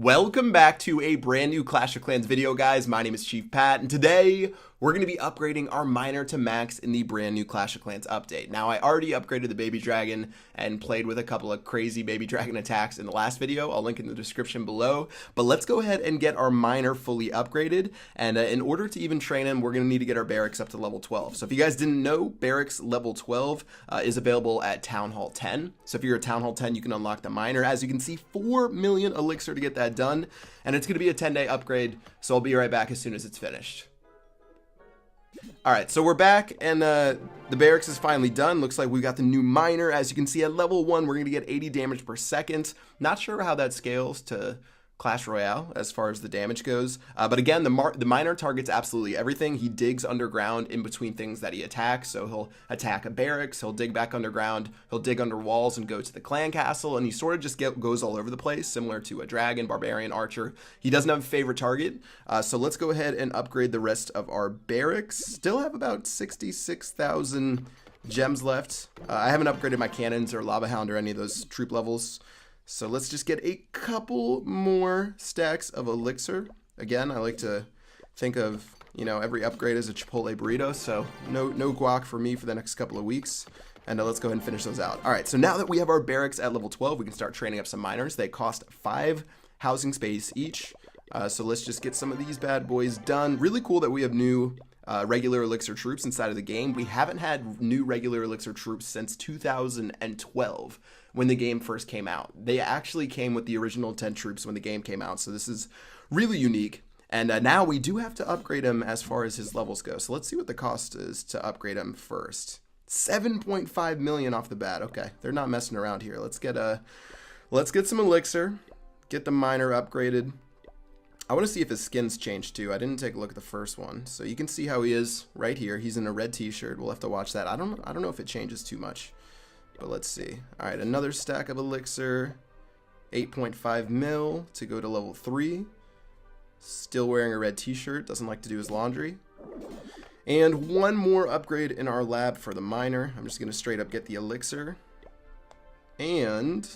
Welcome back to a brand new Clash of Clans video, guys. My name is Chief Pat, and today we're going to be upgrading our miner to max in the brand new Clash of Clans update. Now, I already upgraded the baby dragon and played with a couple of crazy baby dragon attacks in the last video. I'll link in the description below, but let's go ahead and get our miner fully upgraded. And in order to even train him, we're going to need to get our barracks up to level 12. So if you guys didn't know, barracks level 12 is available at Town Hall 10. So if you're at Town Hall 10, you can unlock the miner. As you can see, 4 million elixir to get that done, and it's going to be a 10-day upgrade, so I'll be right back as soon as it's finished. Alright, so we're back, and the barracks is finally done. Looks like we got the new miner. As you can see, at level 1, we're going to get 80 damage per second. Not sure how that scales to Clash Royale as far as the damage goes, but again, the miner targets absolutely everything. He digs underground in between things that he attacks, so he'll attack a barracks, he'll dig back underground, he'll dig under walls and go to the clan castle, and he sort of just goes all over the place, similar to a dragon, barbarian, archer. He doesn't have a favorite target, so let's go ahead and upgrade the rest of our barracks. Still have about 66,000 gems left. I haven't upgraded my cannons or lava hound or any of those troop levels. So let's just get a couple more stacks of elixir. Again, I like to think of, you know, every upgrade as a Chipotle burrito, so no guac for me for the next couple of weeks. And let's go ahead and finish those out. All right, so now that we have our barracks at level 12, we can start training up some miners. They cost 5 housing space each. So let's just get some of these bad boys done. Really cool that we have new regular elixir troops inside of the game. We haven't had new regular elixir troops since 2012 when the game first came out. They actually came with the original 10 troops when the game came out, so this is really unique. And now we do have to upgrade him as far as his levels go. So let's see what the cost is to upgrade him first. 7.5 million off the bat. Okay, they're not messing around here. Let's get some elixir, get the miner upgraded. I want to see if his skin's changed too. I didn't take a look at the first one. So you can see how he is right here. He's in a red t-shirt. We'll have to watch that. I don't know if it changes too much, but let's see. All right, another stack of elixir. 8.5 mil to go to level 3. Still wearing a red t-shirt. Doesn't like to do his laundry. And one more upgrade in our lab for the miner. I'm just going to straight up get the elixir. And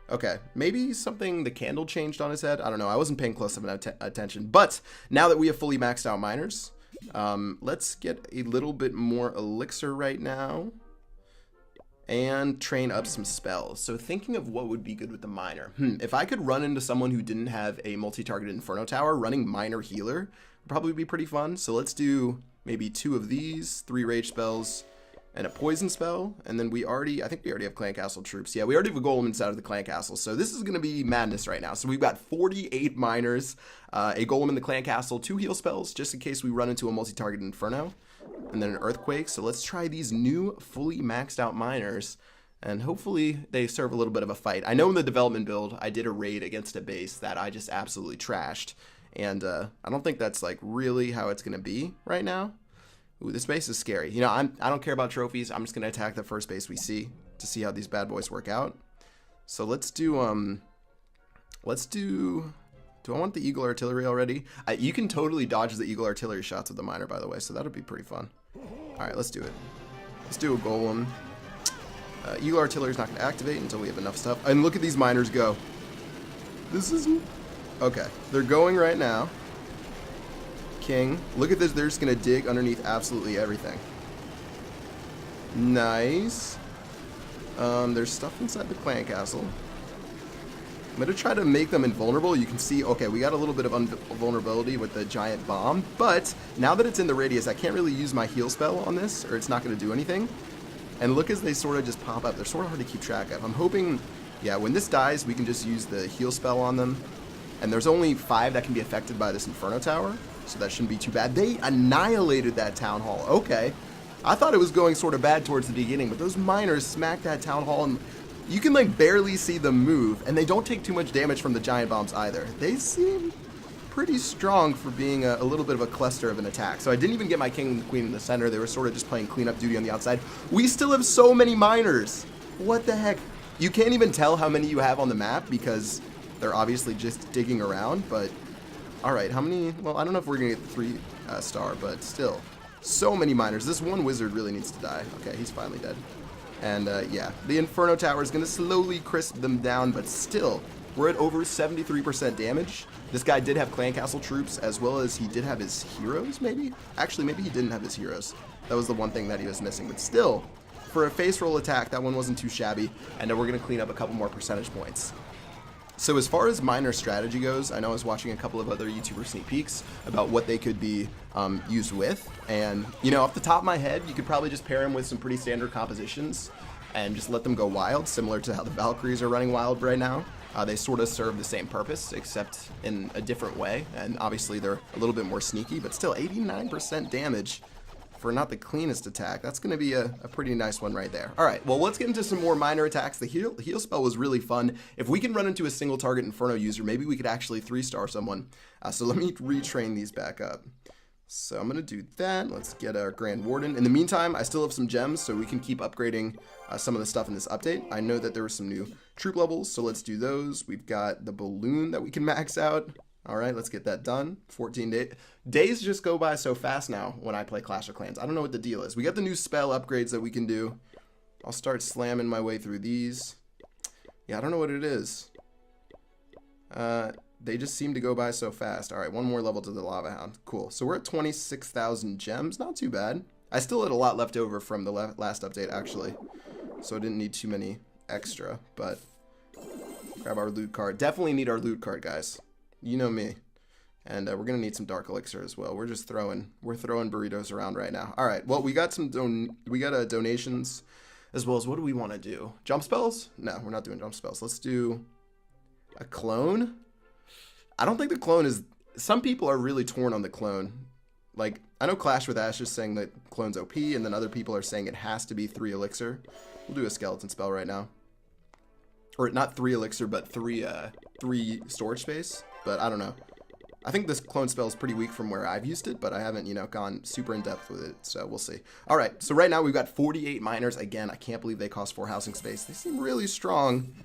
okay, maybe something, the candle changed on his head. I don't know. I wasn't paying close enough attention. But now that we have fully maxed out miners, let's get a little bit more elixir right now and train up some spells. So thinking of what would be good with the miner. If I could run into someone who didn't have a multi-targeted Inferno Tower, running miner healer would probably be pretty fun. So let's do maybe 2 of these, 3 rage spells, and a poison spell, and then I think we already have clan castle troops. Yeah, we already have a golem inside of the clan castle, so this is going to be madness right now. So we've got 48 miners, a golem in the clan castle, 2 heal spells, just in case we run into a multi-target inferno, and then an earthquake. So let's try these new fully maxed out miners, and hopefully they serve a little bit of a fight. I know in the development build, I did a raid against a base that I just absolutely trashed, and I don't think that's like really how it's going to be right now. Ooh, this base is scary. You know, I don't care about trophies. I'm just going to attack the first base we see to see how these bad boys work out. So let's do, do I want the Eagle Artillery already? You can totally dodge the Eagle Artillery shots with the miner, by the way, so that'll be pretty fun. All right, let's do it. Let's do a golem. Eagle Artillery is not going to activate until we have enough stuff. And look at these miners go. This is, okay, they're going right now. King. Look at this. They're just going to dig underneath absolutely everything. Nice. There's stuff inside the clan castle. I'm going to try to make them invulnerable. You can see, okay, we got a little bit of vulnerability with the giant bomb, but now that it's in the radius, I can't really use my heal spell on this, or it's not going to do anything. And look as they sort of just pop up. They're sort of hard to keep track of. I'm hoping, yeah, when this dies, we can just use the heal spell on them. And there's only 5 that can be affected by this Inferno Tower, so that shouldn't be too bad. They annihilated that town hall. Okay. I thought it was going sort of bad towards the beginning, but those miners smacked that town hall, and you can like barely see them move, and they don't take too much damage from the giant bombs either. They seem pretty strong for being a little bit of a cluster of an attack. So I didn't even get my king and queen in the center. They were sort of just playing cleanup duty on the outside. We still have so many miners. What the heck? You can't even tell how many you have on the map because they're obviously just digging around, but all right, how many? Well, I don't know if we're going to get the 3 star, but still, so many miners. This one wizard really needs to die. Okay, he's finally dead. And yeah, the Inferno Tower is going to slowly crisp them down, but still, We're at over 73% damage. This guy did have clan castle troops, as well as he did have his heroes, maybe? Actually, maybe he didn't have his heroes. That was the one thing that he was missing. But still, for a face roll attack, that one wasn't too shabby. And then we're going to clean up a couple more percentage points. So as far as miner strategy goes, I know I was watching a couple of other YouTuber sneak peeks about what they could be used with. And, you know, off the top of my head, you could probably just pair them with some pretty standard compositions and just let them go wild, similar to how the Valkyries are running wild right now. They sort of serve the same purpose, except in a different way. And obviously they're a little bit more sneaky, but still 89% damage for not the cleanest attack. That's going to be a pretty nice one right there. All right, well, let's get into some more minor attacks. The heal spell was really fun. If we can run into a single target Inferno user, maybe we could actually 3-star someone. So let me retrain these back up. So I'm going to do that. Let's get our Grand Warden. In the meantime, I still have some gems, so we can keep upgrading some of the stuff in this update. I know that there were some new troop levels, so let's do those. We've got the balloon that we can max out. All right, let's get that done. 14 days. Days just go by so fast now when I play Clash of Clans. I don't know what the deal is. We got the new spell upgrades that we can do. I'll start slamming my way through these. Yeah, I don't know what it is. They just seem to go by so fast. All right, one more level to the Lava Hound. Cool. So we're at 26,000 gems. Not too bad. I still had a lot left over from the last update, actually. So I didn't need too many extra, but grab our loot card. Definitely need our loot card, guys. You know me. And we're going to need some Dark Elixir as well. We're throwing burritos around right now. All right, well, we got some donations, as well as what do we want to do? Jump spells? No, we're not doing jump spells. Let's do a clone. I don't think the clone is... Some people are really torn on the clone. Like, I know Clash with Ash is saying that clone's OP, and then other people are saying it has to be 3 elixir. We'll do a skeleton spell right now. Or not 3 elixir, but 3 storage space. But I don't know. I think this clone spell is pretty weak from where I've used it, but I haven't, you know, gone super in depth with it, so we'll see. All right, so right now we've got 48 miners. Again, I can't believe they cost 4 housing space. They seem really strong.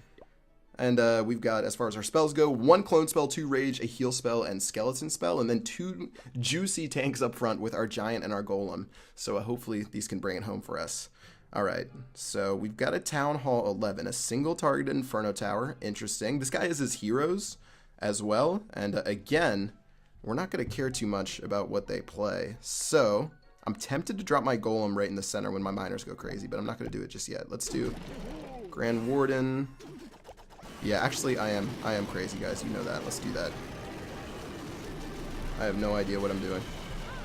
And we've got, as far as our spells go, 1 clone spell, 2 rage, a heal spell, and skeleton spell, and then 2 juicy tanks up front with our giant and our golem. So hopefully these can bring it home for us. All right, so we've got a Town Hall 11, a single targeted Inferno Tower. Interesting. This guy has his heroes as well, and again, we're not going to care too much about what they play. So I'm tempted to drop my golem right in the center when my miners go crazy, but I'm not going to do it just yet. Let's do Grand Warden. Yeah, actually, I am crazy, guys. You know that. Let's do that. I have no idea what I'm doing.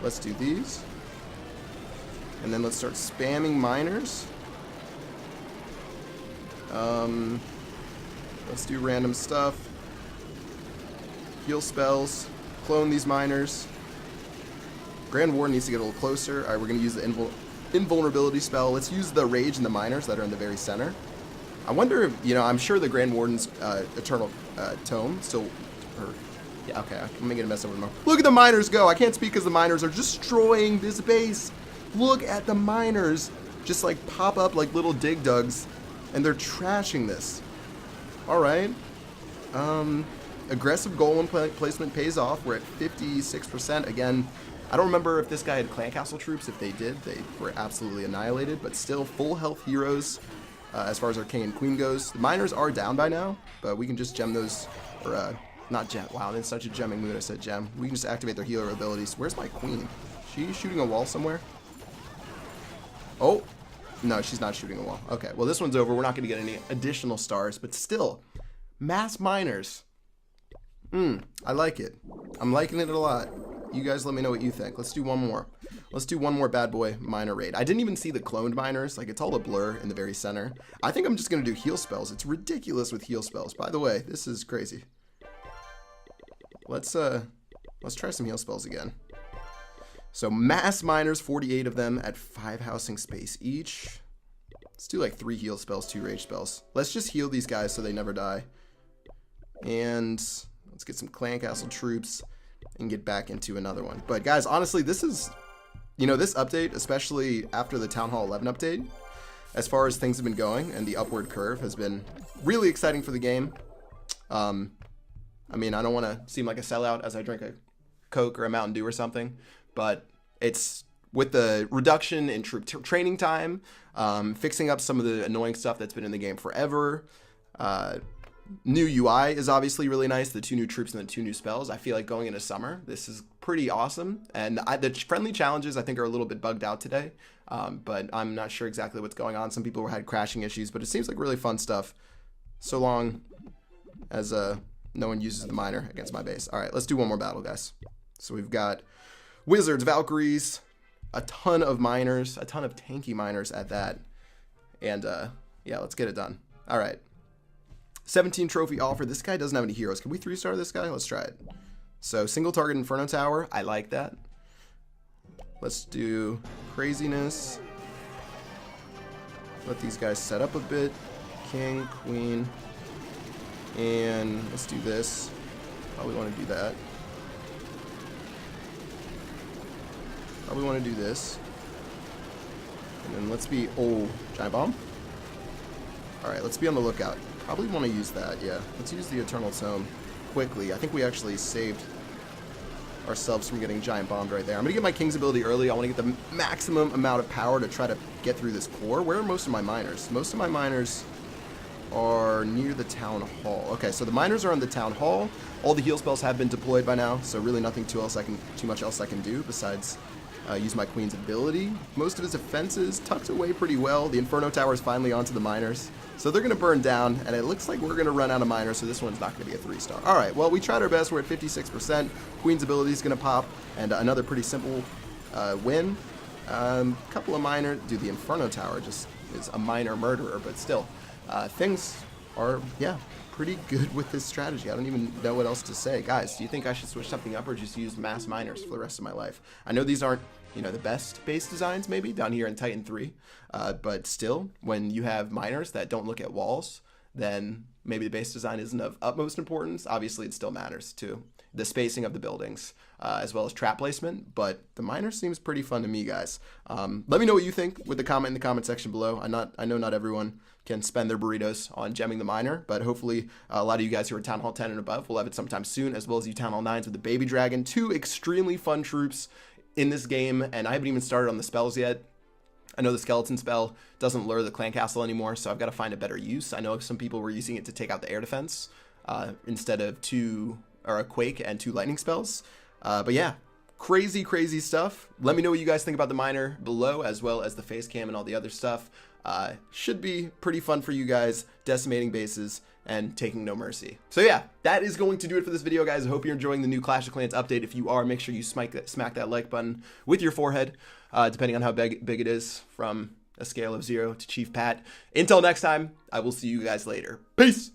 Let's do these. And then let's start spamming miners. Let's do random stuff. Heal spells. Clone these miners. Grand Warden needs to get a little closer. Alright, we're going to use the invulnerability spell. Let's use the rage and the miners that are in the very center. I wonder if, you know, I'm sure the Grand Warden's Eternal Tome still... yeah, okay, I'm going to get a mess over them. Look at the miners go! I can't speak because the miners are destroying this base. Look at the miners just, like, pop up like little dig dugs, and they're trashing this. Alright. Aggressive golem placement pays off. We're at 56%. Again, I don't remember if this guy had clan castle troops. If they did, they were absolutely annihilated, but still full health heroes as far as our king and queen goes. The miners are down by now, but we can just gem those, or not gem. Wow, in such a gemming mood I said gem. We can just activate their healer abilities. Where's my queen? She's shooting a wall somewhere? Oh, no, she's not shooting a wall. Okay, well, this one's over. We're not going to get any additional stars, but still, mass miners. I like it. I'm liking it a lot. You guys let me know what you think. Let's do one more. Let's do one more bad boy miner raid. I didn't even see the cloned miners. Like, it's all a blur in the very center. I think I'm just going to do heal spells. It's ridiculous with heal spells. By the way, this is crazy. Let's try some heal spells again. So, mass miners, 48 of them at 5 housing space each. Let's do like 3 heal spells, 2 rage spells. Let's just heal these guys so they never die. And let's get some clan castle troops and get back into another one. But guys, honestly, this is, you know, this update, especially after the Town Hall 11 update, as far as things have been going and the upward curve has been really exciting for the game. I mean, I don't want to seem like a sellout as I drink a Coke or a Mountain Dew or something, but it's with the reduction in troop training time, fixing up some of the annoying stuff that's been in the game forever, new UI is obviously really nice. The 2 new troops and the 2 new spells. I feel like going into summer, this is pretty awesome. And the friendly challenges, I think, are a little bit bugged out today. But I'm not sure exactly what's going on. Some people had crashing issues, but it seems like really fun stuff. So long as no one uses the miner against my base. All right, let's do one more battle, guys. So we've got wizards, Valkyries, a ton of miners, a ton of tanky miners at that. And yeah, let's get it done. All right. 17 trophy offer. This guy doesn't have any heroes. Can we 3-star this guy? Let's try it. So single target Inferno Tower. I like that. Let's do craziness. Let these guys set up a bit. King, queen. And let's do this. Probably want to do that. Probably want to do this. And then let's be... Oh, giant bomb? Alright, let's be on the lookout. Probably want to use that, yeah. Let's use the Eternal Tome quickly. I think we actually saved ourselves from getting giant bombed right there. I'm going to get my King's ability early. I want to get the maximum amount of power to try to get through this core. Where are most of my miners? Most of my miners are near the town hall. Okay, so the miners are on the town hall. All the heal spells have been deployed by now, so really nothing too much else I can do besides use my queen's ability. Most of his defenses tucked away pretty well. The Inferno Tower is finally onto the miners, so they're going to burn down, and it looks like we're going to run out of miners, so this one's not going to be a 3-star. All right, well, we tried our best. We're at 56%. Queen's ability is going to pop, and another pretty simple win. Couple of minor. Dude, the Inferno Tower just is a minor murderer, but still. Things are, yeah, pretty good with this strategy. I don't even know what else to say. Guys, do you think I should switch something up or just use mass miners for the rest of my life? I know these aren't, you know, the best base designs maybe down here in Titan 3, but still, when you have miners that don't look at walls, then maybe the base design isn't of utmost importance. Obviously, it still matters too. The spacing of the buildings, as well as trap placement, but the miner seems pretty fun to me, guys. Let me know what you think with the comment in the comment section below. I know not everyone can spend their burritos on gemming the miner, but hopefully a lot of you guys who are Town Hall 10 and above will have it sometime soon, as well as you Town Hall 9s with the Baby Dragon. 2 extremely fun troops in this game, and I haven't even started on the spells yet. I know the skeleton spell doesn't lure the clan castle anymore, so I've got to find a better use. I know some people were using it to take out the air defense instead of a quake and 2 lightning spells. But yeah, crazy stuff. Let me know what you guys think about the miner below, as well as the face cam and all the other stuff. Should be pretty fun for you guys, decimating bases and taking no mercy. So yeah, that is going to do it for this video, guys. I hope you're enjoying the new Clash of Clans update. If you are, make sure you smack that like button with your forehead, depending on how big it is, from a scale of 0 to Chief Pat. Until next time, I will see you guys later. Peace!